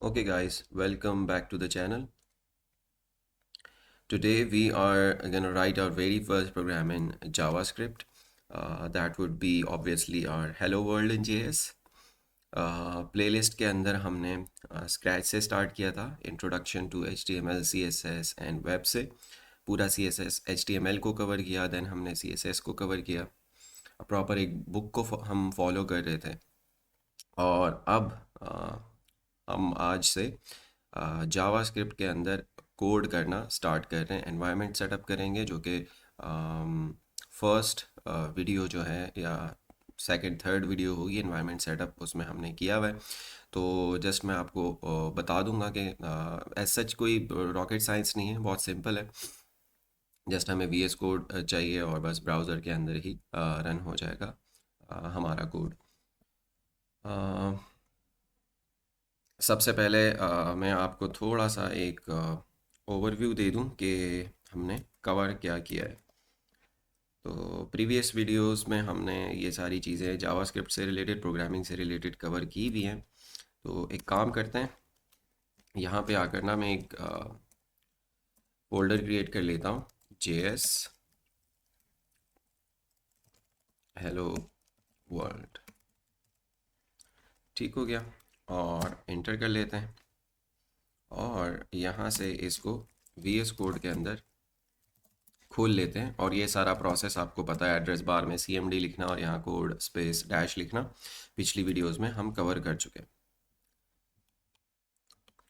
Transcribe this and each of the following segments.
Okay guys, welcome back to the channel. Today we are going to write our very first program in JavaScript. That would be obviously our Hello World in JS. Playlist के अंदर हमने scratch से start किया था, introduction to HTML, CSS and web से पूरा CSS HTML को cover किया, देन हमने CSS को कवर किया, प्रॉपर एक बुक को हम फॉलो कर रहे थे। और अब हम आज से जावास्क्रिप्ट के अंदर कोड करना स्टार्ट कर रहे हैं। एनवायरनमेंट सेटअप करेंगे जो कि फर्स्ट वीडियो जो है या सेकंड थर्ड वीडियो होगी एनवायरनमेंट सेटअप, उसमें हमने किया हुआ है। तो जस्ट मैं आपको बता दूंगा कि एज सच कोई रॉकेट साइंस नहीं है, बहुत सिंपल है। जस्ट हमें VS कोड चाहिए और बस ब्राउज़र के अंदर ही रन हो जाएगा हमारा कोड। सबसे पहले मैं आपको थोड़ा सा एक ओवरव्यू दे दूं कि हमने कवर क्या किया है। तो प्रीवियस वीडियोस में हमने ये सारी चीज़ें जावास्क्रिप्ट से रिलेटेड, प्रोग्रामिंग से रिलेटेड कवर की हुई हैं। तो एक काम करते हैं, यहाँ पे आकर ना मैं एक फोल्डर क्रिएट कर लेता हूँ, JS हेलो वर्ल्ड। ठीक हो गया, और इंटर कर लेते हैं और यहाँ से इसको VS कोड के अंदर खोल लेते हैं। और ये सारा प्रोसेस आपको पता है, एड्रेस बार में CMD लिखना और यहाँ कोड स्पेस डैश लिखना, पिछली वीडियोस में हम कवर कर चुके हैं।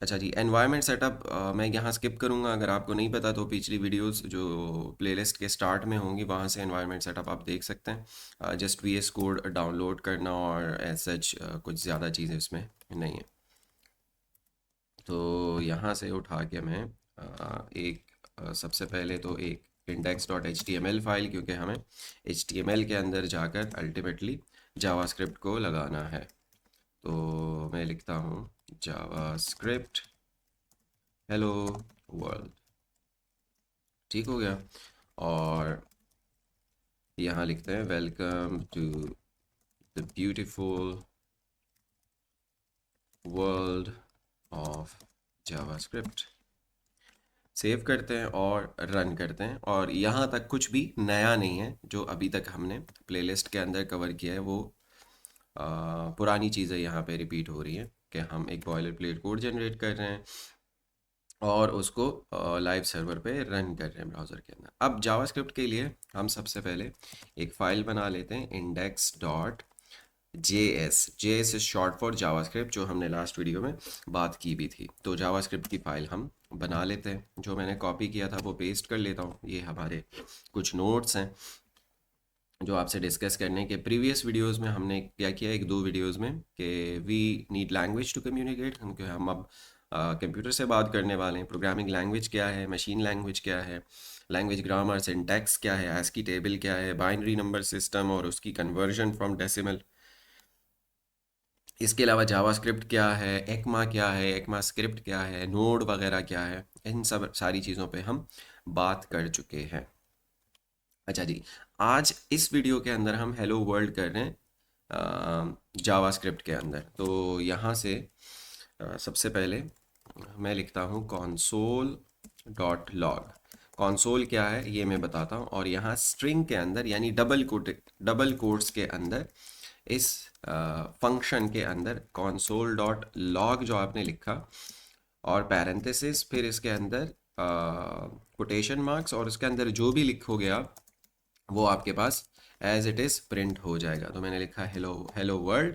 अच्छा जी, एनवायरनमेंट सेटअप मैं यहाँ स्किप करूँगा, अगर आपको नहीं पता तो पिछली वीडियोस जो प्लेलिस्ट के स्टार्ट में होंगी वहाँ से एनवायरनमेंट सेटअप आप देख सकते हैं। जस्ट VS कोड डाउनलोड करना और एज सच कुछ ज़्यादा चीज़ें इसमें नहीं है। तो यहाँ से उठा के मैं सबसे पहले तो एक index.html फाइल, क्योंकि हमें HTML के अंदर जाकर अल्टीमेटली जावास्क्रिप्ट को लगाना है। तो मैं लिखता हूँ जावास्क्रिप्ट हेलो वर्ल्ड। ठीक हो गया, और यहाँ लिखते हैं welcome to the beautiful world of JavaScript. Save करते हैं और रन करते हैं। और यहाँ तक कुछ भी नया नहीं है, जो अभी तक हमने प्लेलिस्ट के अंदर कवर किया है वो पुरानी चीज़ें यहाँ पे रिपीट हो रही हैं कि हम एक बॉयलर प्लेट कोड जनरेट कर रहे हैं और उसको लाइव सर्वर पे रन कर रहे हैं ब्राउज़र के अंदर। अब जावास्क्रिप्ट के लिए हम सबसे पहले एक फ़ाइल बना लेते हैं, index.js। JS is short for JavaScript, जो हमने लास्ट वीडियो में बात की भी थी। तो जावास्क्रिप्ट की फ़ाइल हम बना लेते हैं, जो मैंने कॉपी किया था वो पेस्ट कर लेता हूँ। ये हमारे कुछ नोट्स हैं जो आपसे डिस्कस करने के। प्रीवियस वीडियोस में हमने क्या किया, एक दो वीडियोस में, कि we need language to communicate, क्योंकि हम अब कंप्यूटर से बात करने वाले हैं। प्रोग्रामिंग लैंग्वेज क्या है, मशीन लैंग्वेज क्या है, लैंग्वेज ग्रामर, सिंटैक्स क्या है, ASCII टेबल क्या है, बाइनरी नंबर सिस्टम और उसकी कन्वर्जन फ्रॉम डेसिमल। इसके अलावा जावास्क्रिप्ट क्या है, ECMA क्या है, ECMA स्क्रिप्ट क्या है, नोड वगैरह क्या है, इन सब सारी चीज़ों पे हम बात कर चुके हैं। अच्छा जी, आज इस वीडियो के अंदर हम हेलो वर्ल्ड कर रहे हैं जावास्क्रिप्ट के अंदर। तो यहाँ से सबसे पहले मैं लिखता हूँ console.log। console क्या है ये मैं बताता हूँ, और यहाँ स्ट्रिंग के अंदर यानी डबल कोट्स के अंदर इस फंक्शन के अंदर console.log जो आपने लिखा, और पैरेंथेसिस, फिर इसके अंदर कोटेशन मार्क्स, और उसके अंदर जो भी लिखोगे आप वो आपके पास एज इट इज़ प्रिंट हो जाएगा। तो मैंने लिखा हेलो हेलो वर्ल्ड,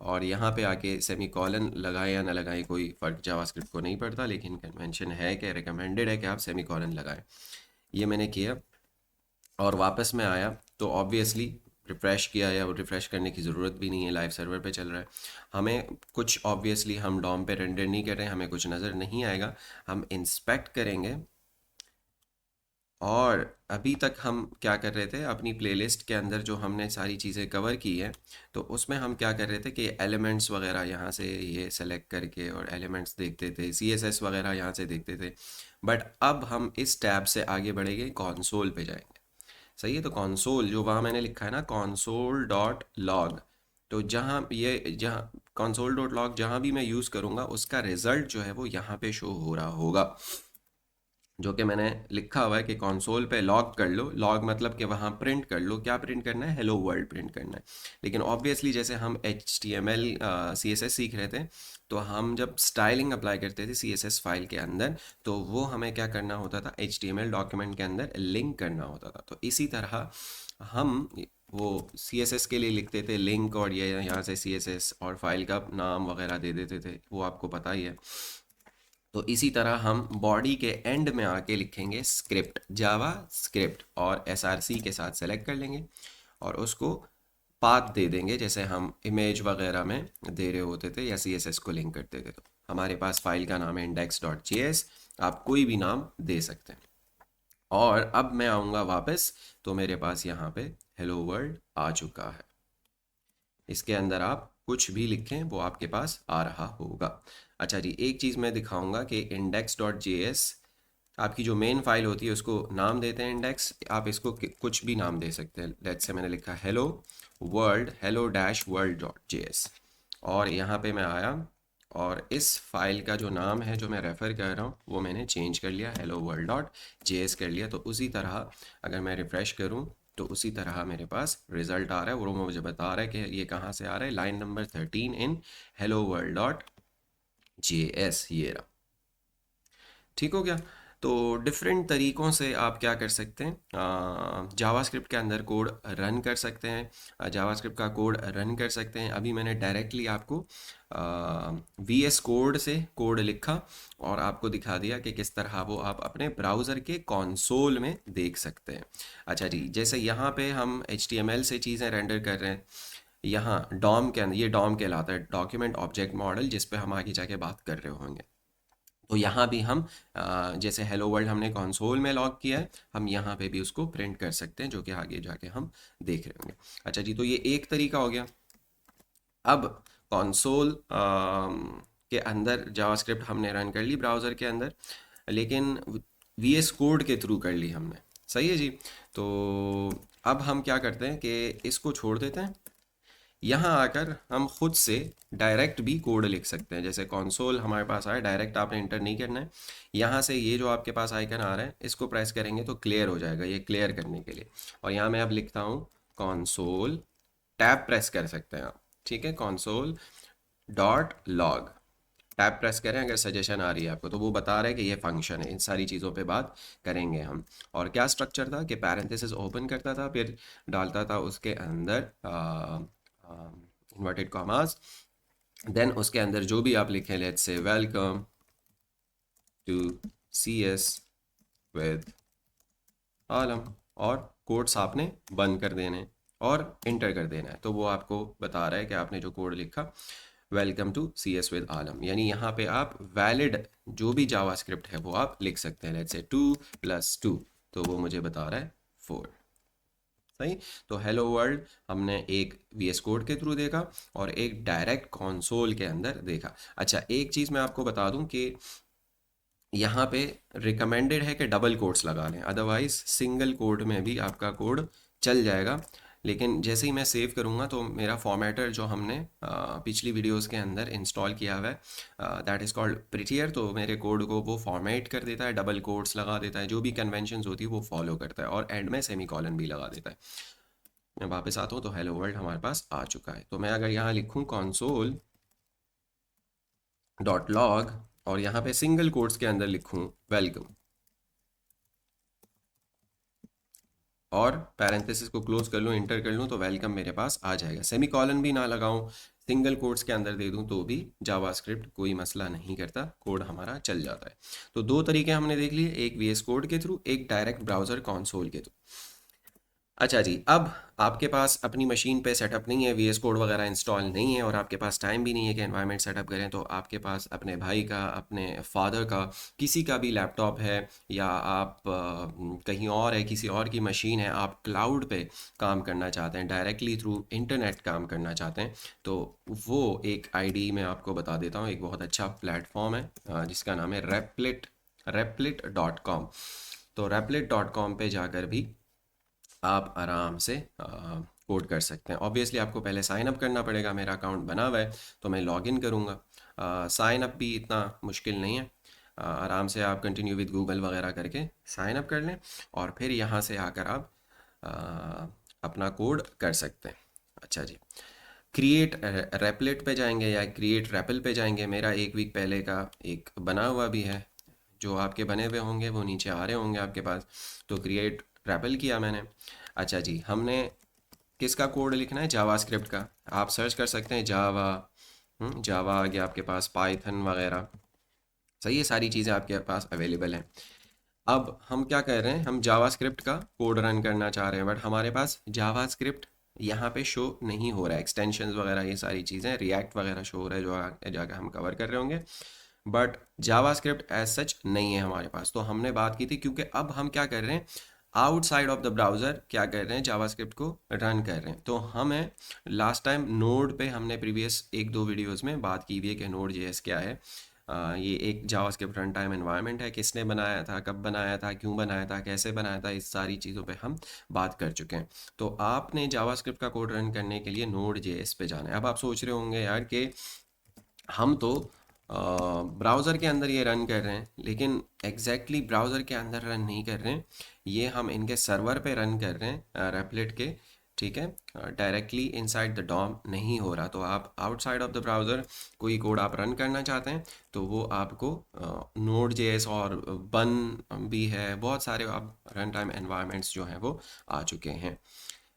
और यहाँ पे आके सेमी कॉलन लगाए या ना लगाए कोई फ़र्क जावास्क्रिप्ट को नहीं पड़ता, लेकिन कन्वेंशन है कि रिकमेंडेड है कि आप सेमी कॉलन लगाएं। ये मैंने किया और वापस में आया तो ऑब्वियसली रिफ़्रेश किया, या रिफ़्रेश करने की ज़रूरत भी नहीं है, लाइव सर्वर पे चल रहा है। हमें कुछ ऑब्वियसली हम डॉम पे रेंडर नहीं कर रहे हैं, हमें कुछ नज़र नहीं आएगा, हम इंस्पेक्ट करेंगे। और अभी तक हम क्या कर रहे थे, अपनी प्लेलिस्ट के अंदर जो हमने सारी चीज़ें कवर की है, तो उसमें हम क्या कर रहे थे कि एलिमेंट्स वगैरह यहाँ से ये सेलेक्ट करके और एलिमेंट्स देखते थे, CSS वगैरह यहाँ से देखते थे। बट अब हम इस टैब से आगे बढ़ेंगे, कंसोल पे जाएंगे। सही है, तो कंसोल जो वहाँ मैंने लिखा है ना, console.log, तो जहाँ console डॉट लॉग जहाँ भी मैं यूज़ करूँगा उसका रिजल्ट जो है वो यहाँ पे शो हो रहा होगा, जो कि मैंने लिखा हुआ है कि कंसोल पे लॉग कर लो। लॉग मतलब कि वहाँ प्रिंट कर लो, क्या प्रिंट करना है, हेलो वर्ल्ड प्रिंट करना है। लेकिन ऑब्वियसली जैसे हम HTML CSS सीख रहे थे, तो हम जब स्टाइलिंग अप्लाई करते थे CSS फाइल के अंदर, तो वो हमें क्या करना होता था, HTML डॉक्यूमेंट के अंदर लिंक करना होता था। तो इसी तरह हम वो CSS के लिए लिखते थे लिंक, और ये यहाँ से CSS और फाइल का नाम वगैरह दे देते थे, वो आपको पता ही है। तो इसी तरह हम बॉडी के एंड में आके लिखेंगे स्क्रिप्ट, जावा स्क्रिप्ट, और SRC के साथ सेलेक्ट कर लेंगे और उसको पाथ दे देंगे, जैसे हम इमेज वगैरह में दे रहे होते थे या CSS को लिंक करते थे। तो हमारे पास फाइल का नाम है index.js, आप कोई भी नाम दे सकते हैं। और अब मैं आऊँगा वापस, तो मेरे पास यहाँ पे हेलो वर्ल्ड आ चुका है। इसके अंदर आप कुछ भी लिखें वो आपके पास आ रहा होगा। अच्छा जी, एक चीज़ मैं दिखाऊंगा कि index.js आपकी जो मेन फाइल होती है उसको नाम देते हैं इंडेक्स, आप इसको कुछ भी नाम दे सकते हैं। लेट्स से मैंने लिखा hello world, hello dash world dot JS, और यहाँ पे मैं आया और इस फाइल का जो नाम है जो मैं रेफ़र कर रहा हूँ वो मैंने चेंज कर लिया, हेलो वर्ल्ड डॉट जेएस कर लिया। तो उसी तरह अगर मैं रिफ़्रेश करूँ तो उसी तरह मेरे पास रिज़ल्ट आ रहा है, वो मुझे बता रहा है कि ये कहाँ से आ रहा है, line number 13 in hello world dot JS, ये रहा। ठीक हो गया। तो डिफरेंट तरीक़ों से आप क्या कर सकते हैं, जावास्क्रिप्ट के अंदर कोड रन कर सकते हैं, जावास्क्रिप्ट का कोड रन कर सकते हैं। अभी मैंने डायरेक्टली आपको VS कोड से कोड लिखा और आपको दिखा दिया कि किस तरह वो आप अपने ब्राउज़र के कंसोल में देख सकते हैं। अच्छा जी, जैसे यहाँ पे हम HTML से चीज़ें रेंडर कर रहे हैं, यहाँ डॉम के अंदर, ये डॉम कहलाता है, डॉक्यूमेंट ऑब्जेक्ट मॉडल, जिस पे हम आगे जाके बात कर रहे होंगे। तो यहाँ भी हम जैसे हेलो वर्ल्ड हमने कंसोल में लॉग किया है, हम यहाँ पे भी उसको प्रिंट कर सकते हैं, जो कि आगे जाके हम देख रहे होंगे। अच्छा जी, तो ये एक तरीका हो गया। अब कंसोल के अंदर जावास्क्रिप्ट हमने रन कर ली ब्राउज़र के अंदर, लेकिन VS कोड के थ्रू कर ली हमने। सही है जी। तो अब हम क्या करते हैं कि इसको छोड़ देते हैं, यहाँ आकर हम खुद से डायरेक्ट भी कोड लिख सकते हैं। जैसे कंसोल हमारे पास आया, डायरेक्ट आपने इंटर नहीं करना है, यहाँ से ये जो आपके पास आइकन आ रहा है इसको प्रेस करेंगे तो क्लियर हो जाएगा, ये क्लियर करने के लिए। और यहाँ मैं अब लिखता हूँ कंसोल, टैब प्रेस कर सकते हैं आप, ठीक है, console dot log, tab press करें अगर सजेशन आ रही है आपको, तो वो बता रहा है कि ये फंक्शन है। इन सारी चीज़ों पे बात करेंगे हम। और क्या स्ट्रक्चर था कि पैरेंथेसिस ओपन करता था, फिर डालता था उसके अंदर इन्वर्टेड कॉमास, देन उसके अंदर जो भी आप लिखें, let's say welcome to CS with Alam, और कोड्स आपने बंद कर देने और इंटर कर देना है। तो वो आपको बता रहा है कि आपने जो कोड लिखा, वेलकम टू CS विद आलम, यानी यहाँ पे आप वैलिड जो भी जावास्क्रिप्ट है वो आप लिख सकते हैं। लेट्स से 2+2, तो वो मुझे बता रहा है 4। सही। तो हेलो वर्ल्ड हमने एक VS कोड के थ्रू देखा और एक डायरेक्ट कंसोल के अंदर देखा। अच्छा, एक चीज़ मैं आपको बता दूं कि यहाँ पे रिकमेंडेड है कि डबल कोट्स लगा लें, अदरवाइज सिंगल कोड में भी आपका कोड चल जाएगा। लेकिन जैसे ही मैं सेव करूँगा तो मेरा फॉर्मेटर जो हमने पिछली वीडियोस के अंदर इंस्टॉल किया हुआ है, दैट इज़ कॉल्ड प्रिटियर, तो मेरे कोड को वो फॉर्मेट कर देता है, डबल कोट्स लगा देता है, जो भी कन्वेंशंस होती है वो फॉलो करता है, और एंड में सेमी कॉलन भी लगा देता है। मैं वापस आता हूँ तो हेलो वर्ल्ड हमारे पास आ चुका है। तो मैं अगर यहाँ लिखूँ कंसोल डॉट लॉग और यहाँ पे सिंगल कोट्स के अंदर लिखूँ वेलकम, और पैरेंथेसिस को क्लोज कर लूँ, इंटर कर लूँ, तो वेलकम मेरे पास आ जाएगा। सेमी कॉलन भी ना लगाऊं, सिंगल कोट्स के अंदर दे दूं, तो भी जावास्क्रिप्ट कोई मसला नहीं करता, कोड हमारा चल जाता है। तो दो तरीके हमने देख लिए, एक VS कोड के थ्रू, एक डायरेक्ट ब्राउज़र कंसोल के थ्रू। अच्छा जी, अब आपके पास अपनी मशीन पे सेटअप नहीं है, VS कोड वगैरह इंस्टॉल नहीं है, और आपके पास टाइम भी नहीं है कि एनवायरनमेंट सेटअप करें, तो आपके पास अपने भाई का, अपने फादर का, किसी का भी लैपटॉप है, या आप कहीं और है, किसी और की मशीन है, आप क्लाउड पे काम करना चाहते हैं, डायरेक्टली थ्रू इंटरनेट काम करना चाहते हैं, तो वो एक आईडी मैं आपको बता देता हूँ, एक बहुत अच्छा प्लेटफॉर्म है जिसका नाम है replit.com। तो replit.com पे जाकर भी आप आराम से कोड कर सकते हैं। ऑब्वियसली आपको पहले साइन अप करना पड़ेगा, मेरा अकाउंट बना हुआ है तो मैं लॉगिन करूँगा। साइन अप भी इतना मुश्किल नहीं है, आराम से आप कंटिन्यू विद गूगल वगैरह करके साइन अप कर लें और फिर यहाँ से आकर आप आ, अपना कोड कर सकते हैं। अच्छा जी, क्रिएट रेपलेट पे जाएंगे या क्रिएट रेपल पे जाएंगे। मेरा एक वीक पहले का एक बना हुआ भी है, जो आपके बने हुए होंगे वो नीचे आ रहे होंगे आपके पास। तो क्रिएट रेपल किया मैंने। अच्छा जी, हमने किसका कोड लिखना है? जावास्क्रिप्ट का। आप सर्च कर सकते हैं जावा, जावा आ गया आपके पास, पाइथन वगैरह। सही है, सारी चीज़ें आपके पास अवेलेबल हैं। अब हम क्या कर रहे हैं, हम जावास्क्रिप्ट का कोड रन करना चाह रहे हैं, बट हमारे पास जावास्क्रिप्ट यहाँ पे शो नहीं हो रहा है। एक्सटेंशंस वगैरह ये सारी चीज़ें, रिएक्ट वगैरह शो हो रहा है जो आगे जाकर हम कवर कर रहे होंगे, बट जावास्क्रिप्ट एज सच नहीं है हमारे पास। तो हमने बात की थी, क्योंकि अब हम क्या कर रहे हैं, आउटसाइड ऑफ द ब्राउज़र क्या कर रहे हैं, जावास्क्रिप्ट को रन कर रहे हैं। तो हमें लास्ट टाइम नोड पे हमने प्रीवियस एक दो वीडियोस में बात की हुई है कि नोड जेएस क्या है। ये एक जावास्क्रिप्ट रन टाइम एनवायरनमेंट है, किसने बनाया था, कब बनाया था, क्यों बनाया था, कैसे बनाया था, इस सारी चीज़ों पे हम बात कर चुके हैं। तो आपने जावास्क्रिप्ट का कोड रन करने के लिए नोड जेएस पे जाना है। अब आप सोच रहे होंगे यार कि हम तो ब्राउज़र के अंदर ये रन कर रहे हैं, लेकिन एग्जैक्टली ब्राउज़र के अंदर रन नहीं कर रहे हैं, ये हम इनके सर्वर पे रन कर रहे हैं, रेपलेट के। ठीक है, डायरेक्टली इनसाइड द डॉम नहीं हो रहा। तो आप आउटसाइड ऑफ द ब्राउज़र कोई कोड आप रन करना चाहते हैं तो वो आपको नोड जेएस और बन भी है, बहुत सारे आप रन टाइम एनवायरनमेंट्स जो हैं वो आ चुके हैं।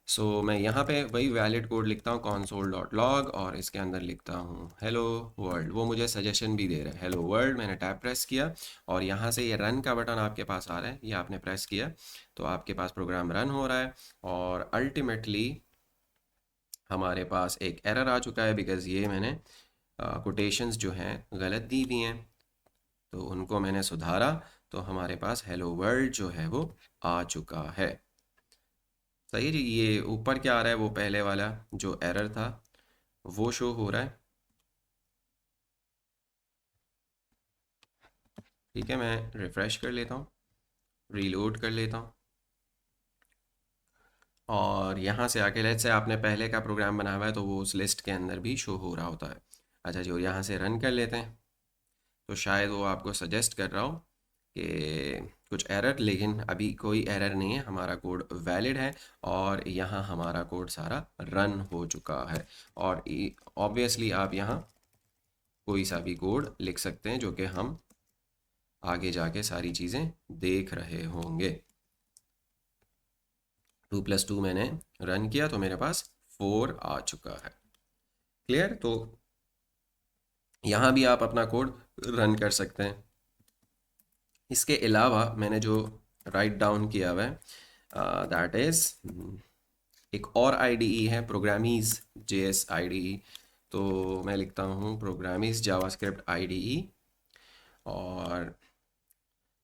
सो मैं यहाँ पे वही वैलिड कोड लिखता हूँ console.log और इसके अंदर लिखता हूँ हेलो वर्ल्ड। वो मुझे सजेशन भी दे रहा है हेलो वर्ल्ड। मैंने टैब प्रेस किया और यहाँ से ये रन का बटन आपके पास आ रहा है, ये आपने प्रेस किया तो आपके पास प्रोग्राम रन हो रहा है। और अल्टीमेटली हमारे पास एक एरर आ चुका है, बिकॉज़ ये मैंने कोटेशंस जो हैं गलत दी हुई हैं, तो उनको मैंने सुधारा। तो हमारे पास हेलो वर्ल्ड जो है वो आ चुका है। सही है जी। ये ऊपर क्या आ रहा है, वो पहले वाला जो एरर था वो शो हो रहा है। ठीक है, मैं रिफ़्रेश कर लेता हूँ, रीलोड कर लेता हूँ और यहाँ से आके लेट्स से आपने पहले का प्रोग्राम बनाया हुआ है तो वो उस लिस्ट के अंदर भी शो हो रहा होता है। अच्छा जी, और यहाँ से रन कर लेते हैं तो शायद वो आपको सजेस्ट कर रहा हो कि कुछ एरर, लेकिन अभी कोई एरर नहीं है, हमारा कोड वैलिड है और यहाँ हमारा कोड सारा रन हो चुका है। और ऑब्वियसली आप यहाँ कोई सा भी कोड लिख सकते हैं जो कि हम आगे जाके सारी चीज़ें देख रहे होंगे। 2+2 मैंने रन किया तो मेरे पास 4 आ चुका है। क्लियर? तो यहाँ भी आप अपना कोड रन कर सकते हैं। इसके अलावा मैंने जो राइट डाउन किया हुआ है दैट इज़ एक और आईडीई है, प्रोग्रामीज जेएस आईडीई। तो मैं लिखता हूँ प्रोग्रामीज जावास्क्रिप्ट आईडीई और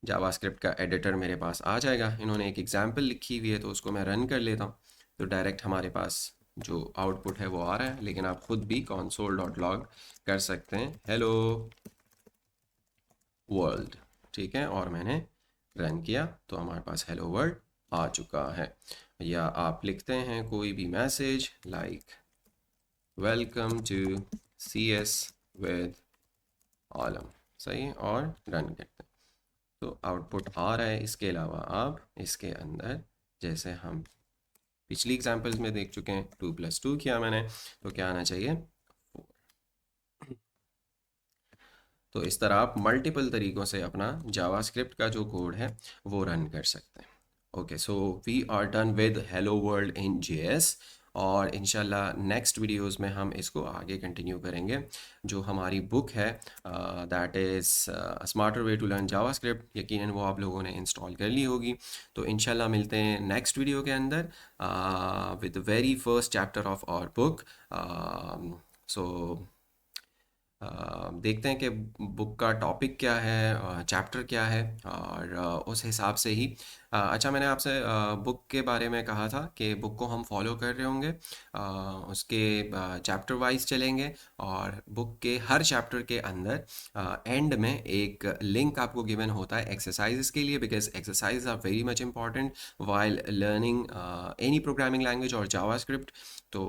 जावास्क्रिप्ट का एडिटर मेरे पास आ जाएगा। इन्होंने एक एग्जाम्पल लिखी हुई है तो उसको मैं रन कर लेता हूँ तो डायरेक्ट हमारे पास जो आउटपुट है वो आ रहा है। लेकिन आप खुद भी console.log कर सकते हैं हेलो वर्ल्ड। ठीक है, और मैंने रन किया तो हमारे पास हेलो वर्ल्ड आ चुका है। या आप लिखते हैं कोई भी message like welcome to CS with Alam, सही है, और रन करते हैं तो आउटपुट आ रहा है। इसके अलावा आप इसके अंदर, जैसे हम पिछली एग्जांपल्स में देख चुके हैं, 2+2 किया मैंने तो क्या आना चाहिए 4। तो इस तरह आप मल्टीपल तरीक़ों से अपना जावास्क्रिप्ट का जो कोड है वो रन कर सकते हैं। Okay, so we are done with hello world in JS और इंशाल्लाह नेक्स्ट वीडियोस में हम इसको आगे कंटिन्यू करेंगे। जो हमारी बुक है that is smarter way to learn JavaScript, यकीनन वो आप लोगों ने इंस्टॉल कर ली होगी। तो इंशाल्लाह मिलते हैं नेक्स्ट वीडियो के अंदर with the very first chapter of our book. So देखते हैं कि बुक का टॉपिक क्या है, चैप्टर क्या है, और उस हिसाब से ही अच्छा, मैंने आपसे बुक के बारे में कहा था कि बुक को हम फॉलो कर रहे होंगे, उसके चैप्टर वाइज चलेंगे, और बुक के हर चैप्टर के अंदर एंड में एक लिंक आपको गिवन होता है एक्सरसाइजेस के लिए, because exercise are very much important while learning any programming language और जावास्क्रिप्ट। तो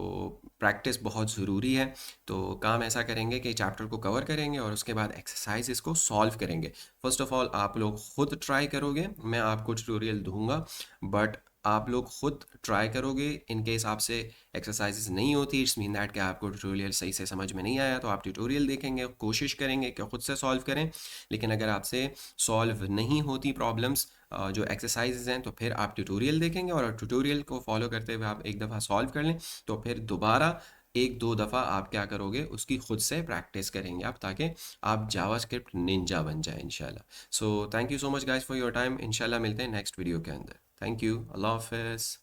प्रैक्टिस बहुत ज़रूरी है। तो काम ऐसा करेंगे कि चैप्टर को कवर करेंगे और उसके बाद एक्सरसाइजेस को सॉल्व करेंगे। फर्स्ट ऑफ ऑल आप लोग खुद ट्राई करोगे, मैं आपको ट्यूटोरियल दूंगा, बट आप लोग खुद ट्राई करोगे। इन केस आपसे एक्सरसाइजेस नहीं होती, इट्स मीन दैट कि आपको ट्यूटोरियल सही से समझ में नहीं आया, तो आप ट्यूटोरियल देखेंगे, कोशिश करेंगे कि खुद से सॉल्व करें। लेकिन अगर आपसे सॉल्व नहीं होती प्रॉब्लम्स जो एक्सरसाइजेज हैं, तो फिर आप ट्यूटोरियल देखेंगे, और ट्यूटोरियल को फॉलो करते हुए आप एक दफ़ा सॉल्व कर लें, तो फिर दोबारा एक दो दफ़ा आप क्या करोगे, उसकी खुद से प्रैक्टिस करेंगे आप, ताकि आप जावास्क्रिप्ट निंजा बन जाए इंशाल्लाह। So thank you so much guys for your time. इंशाल्लाह मिलते हैं नेक्स्ट वीडियो के अंदर। थैंक यू, अल्लाह हाफिज़।